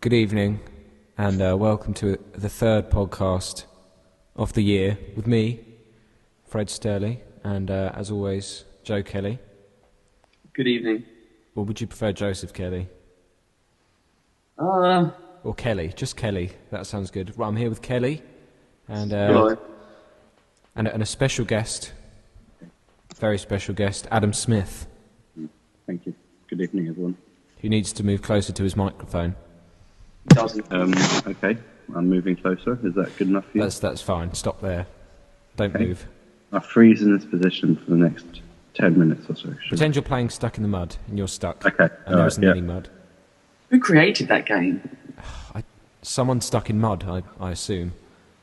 Good evening, and welcome to the third podcast of the year with me, Fred Sturley, and as always, Joe Kelly. Good evening. Or would you prefer Joseph Kelly? Or Kelly, just Kelly. That sounds good. Well, I'm here with Kelly, and a special guest, very special guest, Adam Smith. Thank you. Good evening, everyone. Who needs to move closer to his microphone. Okay, I'm moving closer. Is that good enough for you? That's fine. Stop there. Don't move. I'll freeze in this position for the next 10 minutes or so. Pretend you're playing Stuck in the Mud, and you're stuck. Okay. And there isn't any mud. who created that game? Someone stuck in mud, I assume.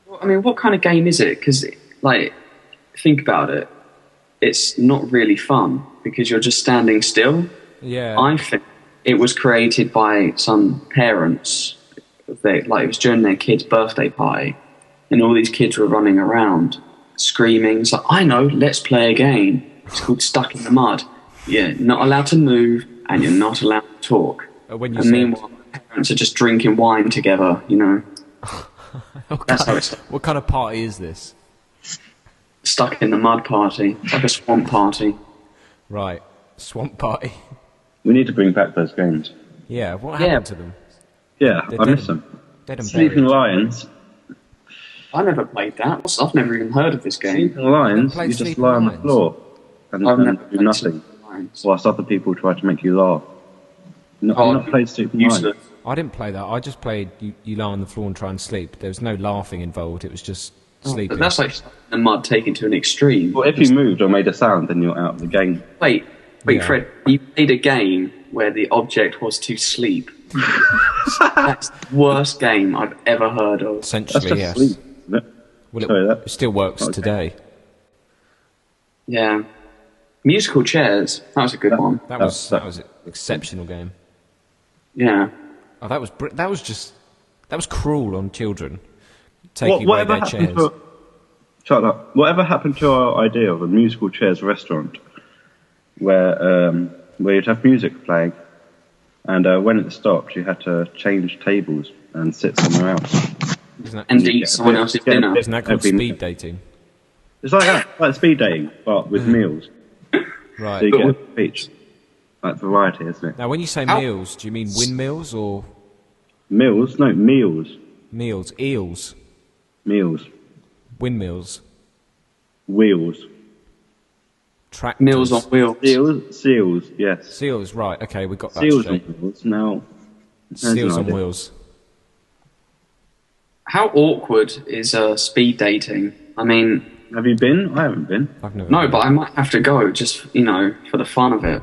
Well, I mean, what kind of game is it? Because, think about it. It's not really fun because you're just standing still. Yeah. I think it was created by some parents. It was during their kid's birthday party, and all these kids were running around screaming. It's like, I know, let's play a game. It's called Stuck in the Mud. Yeah, not allowed to move, and you're not allowed to talk. Meanwhile, parents are just drinking wine together, you know. What kind of party is this? Stuck in the Mud party. It's like a swamp party. Right, swamp party. We need to bring back those games. Yeah, what happened to them? Yeah, They're I dead miss them. Dead and Sleeping buried. Lions. I never played that. I've never even heard of this game. Sleeping Lions, played you just Sleeping lie on the Lions? floor and I've never do played nothing, Sleeping Lions. whilst other people try to make you laugh. I've not played Sleeping Useless. Lions. I didn't play that. I just played you lie on the floor and try and sleep. There was no laughing involved. It was just sleeping. But that's like the mud taken to an extreme. Well, if you moved or made a sound, then you're out of the game. Wait, Yeah. Fred, you played a game where the object was to sleep. That's the worst game I've ever heard of. That's Essentially, just yes. sleep, isn't it? Well, Sorry, it still works Okay. today. Yeah. Musical chairs, that was a good one. That was an exceptional game. Yeah. Oh, that was cruel on children, taking away their chairs. Shut up. Whatever happened to our idea of a musical chairs restaurant, where you'd have music playing, and when it stopped, you had to change tables and sit somewhere else. And eat someone else's dinner. Isn't that called every- speed dating? It's like that, like speed dating, but with meals. Right. So you get a each, like variety, isn't it? Now, when you say meals, do you mean windmills or Meals? No, meals. meals? Eels? Meals. Windmills? Wheels. Tractors? Meals on wheels. Seals, yes. Seals, right. Okay, we got that Seals on straight. wheels. Now, Seals on idea. wheels. How awkward is speed dating? I mean, have you been? I haven't been. I've never no, been. but I might have to go just, for the fun of it.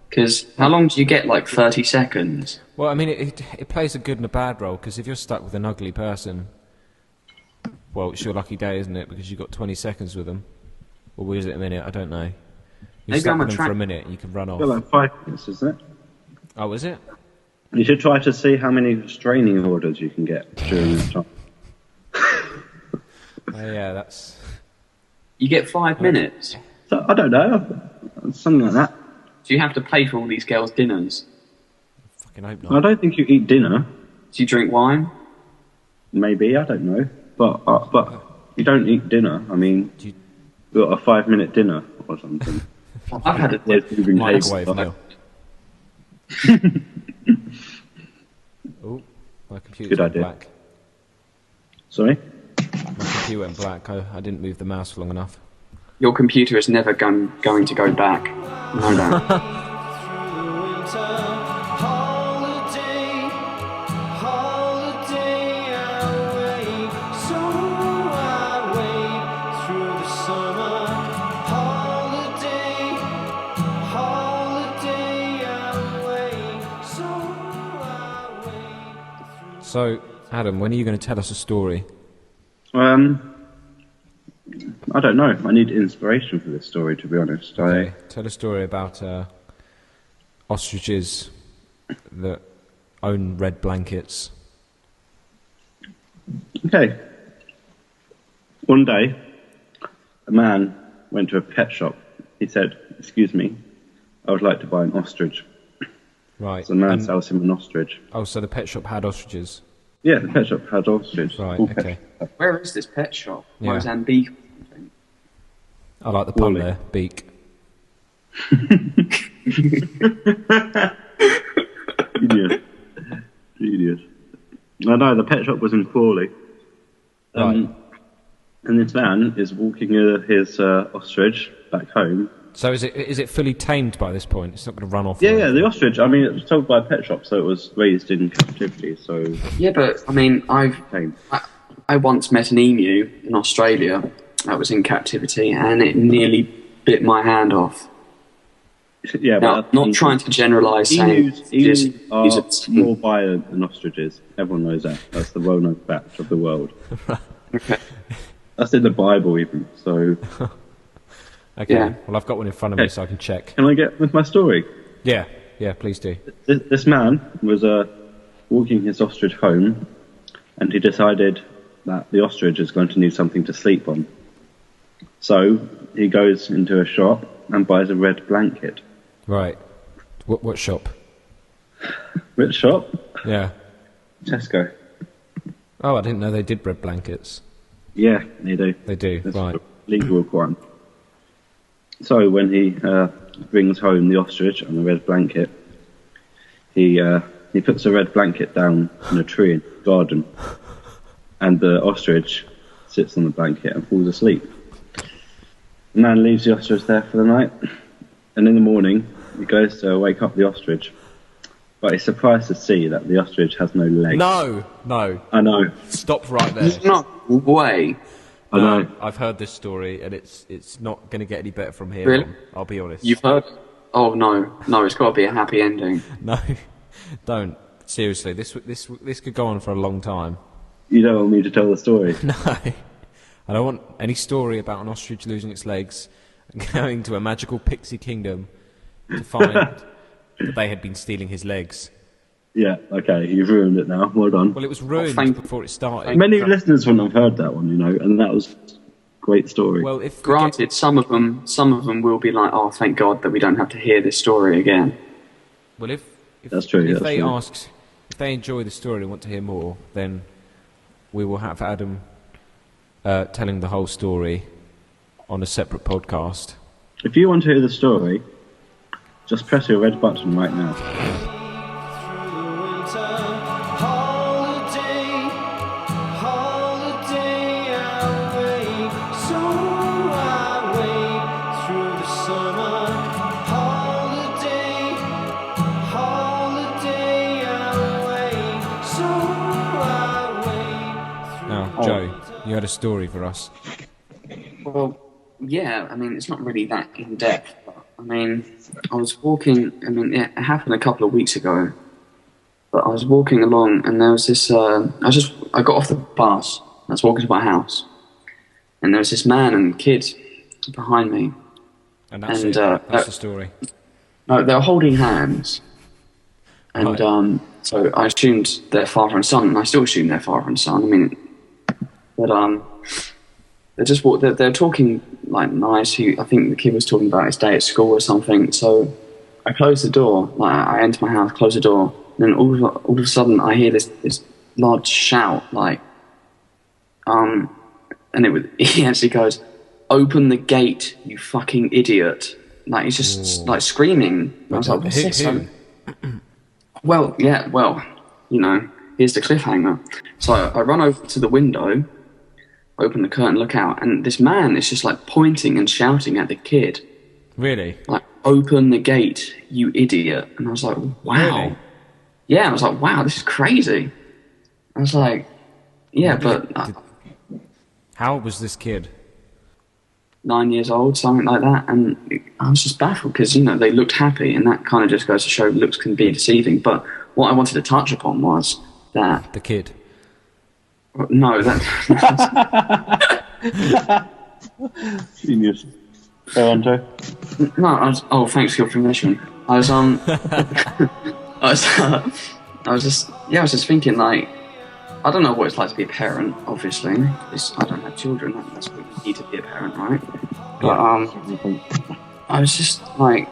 Because how long do you get? Like 30 seconds? Well, I mean, it plays a good and a bad role, because if you're stuck with an ugly person, well, it's your lucky day, isn't it? Because you've got 20 seconds with them. Or is it a minute? I don't know. You're Maybe stuck I'm with a them for a minute and you can run off. Got like 5 minutes, isn't it? Oh, is it? You should try to see how many restraining orders you can get during this time. Yeah, that's... You get 5 minutes. So, I don't know. Something like that. Do you have to pay for all these girls' dinners? Fucking hope I not. don't think you eat dinner. Do you drink wine? Maybe, I don't know. But you don't eat dinner. I mean, Do you- you've got a 5-minute dinner or something. I've had a There's moving Microwave tables. meal. Oh, my computer Good went idea. black. Sorry? My computer went black. I didn't move the mouse for long enough. Your computer is never going to go back. Know that. So, Adam, when are you going to tell us a story? I don't know. I need inspiration for this story, to be honest. Okay, tell a story about ostriches that own red blankets. Okay. One day, a man went to a pet shop. He said, "Excuse me, I would like to buy an ostrich." Right. So the man And- sells him an ostrich. Oh, so the pet shop had ostriches. Yeah, the pet shop had ostriches. Right, All pet okay. shop. Where is this pet shop? Yeah. Mozambique or something? I like the pun Wally. there. Beak. Genius. I know, the pet shop was in Crawley. Right. And this man is walking his ostrich back home. So is it fully tamed by this point? It's not going to run off. Yeah, or yeah, anything? the ostrich, I mean, it was sold by a pet shop, so it was raised in captivity, so Yeah, but I mean, tamed. I once met an emu in Australia that was in captivity, and it nearly bit my hand off. Yeah, Now, but not trying to generalise, saying emus are just- more violent than ostriches. Everyone knows that. That's the well-known fact of the world. Okay. That's in the Bible, even. So, Okay. Yeah. Well, I've got one in front of me, so I can check. can I get with my story? Yeah. Yeah. Please do. This man was walking his ostrich home, and he decided that the ostrich is going to need something to sleep on. So he goes into a shop and buys a red blanket. Right. What shop? Which shop? Yeah. Tesco. Oh, I didn't know they did red blankets. Yeah, they do. They do. That's Right. a legal requirement. So when he brings home the ostrich and the red blanket, he puts the red blanket down in a tree in the garden, and the ostrich sits on the blanket and falls asleep. The man leaves the ostrich there for the night, and in the morning he goes to wake up the ostrich, but he's surprised to see that the ostrich has no legs. No. I know. Stop right there. There's no way. I know. I've heard this story, and it's not going to get any better from here Really? on. I'll be honest. You've heard? Oh no, it's got to be a happy ending. No, don't. Seriously, this could go on for a long time. You don't want me to tell the story. No, I don't want any story about an ostrich losing its legs and going to a magical pixie kingdom to find that they had been stealing his legs. Yeah, okay, you've ruined it now. Well done. Well, it was ruined thank- before it started. Many listeners wouldn't have heard that one, and that was a great story. Well, if we Granted, some of them will be like, "Oh, thank God that we don't have to hear this story again." if That's true, If that's they true. if they enjoy the story and want to hear more, then we will have Adam telling the whole story on a separate podcast. If you want to hear the story, just press your red button right now. Now, Joe, you had a story for us. Well, yeah, I mean, it's not really that in depth. But, I mean, I was walking. I mean, it happened a couple of weeks ago. But I was walking along, and there was this. I got off the bus. I was walking to my house, and there was this man and kid behind me. And that's And, it. That's the story. No, they were holding hands, and Right. so I assumed they're father and son, and I still assume they're father and son. I mean, but they're talking like nice. I think the kid was talking about his day at school or something. So I closed the door. Like I enter my house, close the door, and then all of a sudden I hear this large shout, like, and he actually goes, "Open the gate, you fucking idiot!" Like he's just like screaming. I was like, "What's this?" Who? Well, yeah, here's the cliffhanger. So I run over to the window, open the curtain, look out, and this man is just like pointing and shouting at the kid, Really? like, "Open the gate, you idiot!" And I was like, "Wow." Really? Yeah, I was like, "Wow, this is crazy." I was like, "Yeah, but How old was this kid? 9 years old, something like that." And I was just baffled because, they looked happy, and that kind of just goes to show looks can be deceiving. But what I wanted to touch upon was that, The kid. no, that, Genius. Go on, Joe. oh, thanks for your permission. I was I was just thinking, like, I don't know what it's like to be a parent, obviously. I don't have children, that's what you need to be a parent, right? But, I was just like,